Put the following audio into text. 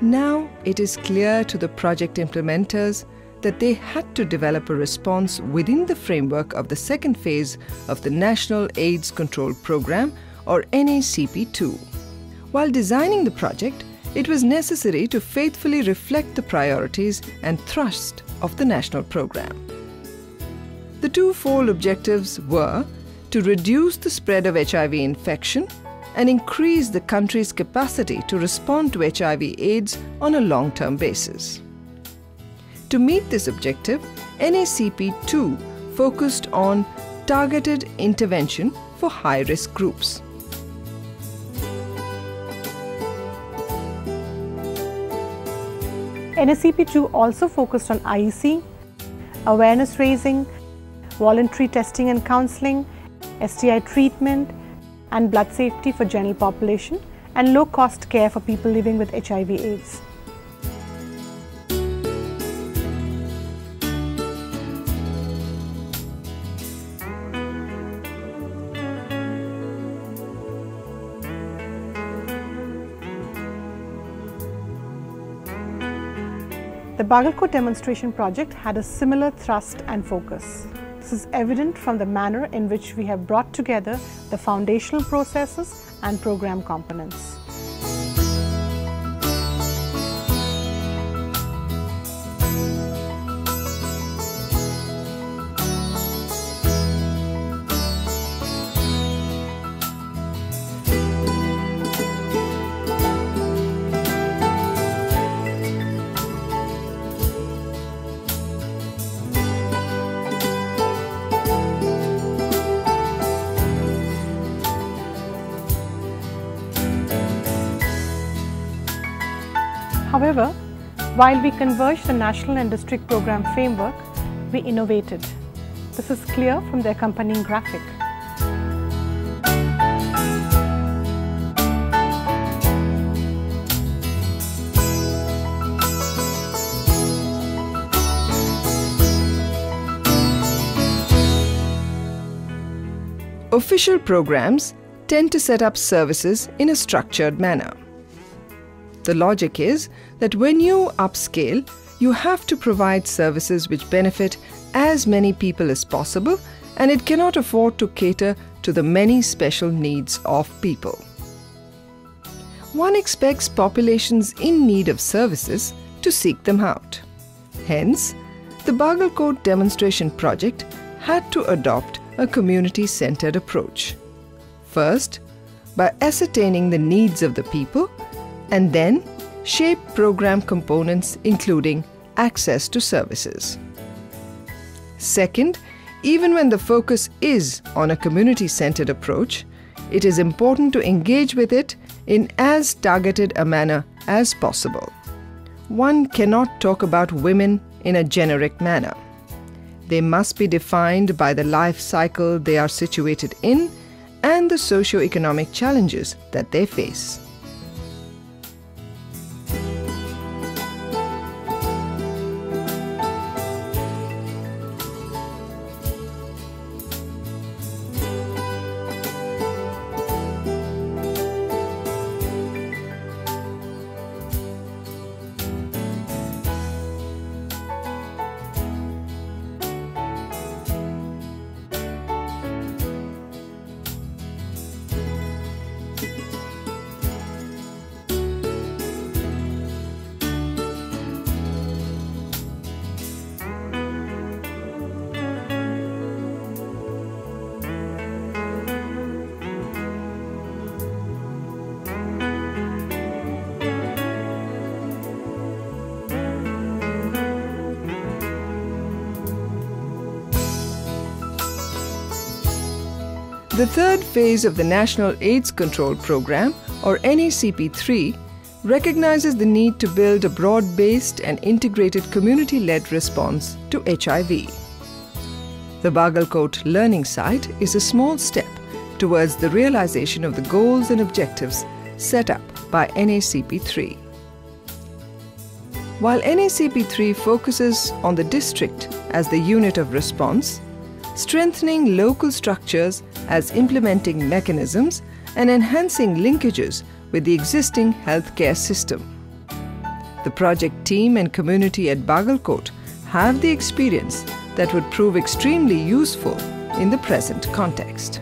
Now it is clear to the project implementers that they had to develop a response within the framework of the second phase of the National AIDS Control Program, or NACP2. While designing the project, it was necessary to faithfully reflect the priorities and thrust of the national program. The twofold objectives were to reduce the spread of HIV infection and increase the country's capacity to respond to HIV/AIDS on a long-term basis. To meet this objective, NACP2 focused on targeted intervention for high-risk groups. NACP2 also focused on IEC, awareness raising, voluntary testing and counseling, STI treatment, and blood safety for general population, and low-cost care for people living with HIV/AIDS. The Bagalkot demonstration project had a similar thrust and focus. This is evident from the manner in which we have brought together the foundational processes and program components. However, while we converged the national and district program framework, we innovated. This is clear from the accompanying graphic. Official programs tend to set up services in a structured manner. The logic is that when you upscale, you have to provide services which benefit as many people as possible, and it cannot afford to cater to the many special needs of people. One expects populations in need of services to seek them out. Hence, the Bagalkot demonstration project had to adopt a community-centered approach. First, by ascertaining the needs of the people, and then shape program components including access to services. Second, even when the focus is on a community-centered approach, it is important to engage with it in as targeted a manner as possible. One cannot talk about women in a generic manner. They must be defined by the life cycle they are situated in and the socio-economic challenges that they face. The third phase of the National AIDS Control Program, or NACP3, recognizes the need to build a broad-based and integrated community-led response to HIV. The Bagalkot Learning Site is a small step towards the realization of the goals and objectives set up by NACP3. While NACP3 focuses on the district as the unit of response, strengthening local structures as implementing mechanisms and enhancing linkages with the existing healthcare system. The project team and community at Bagalkot have the experience that would prove extremely useful in the present context.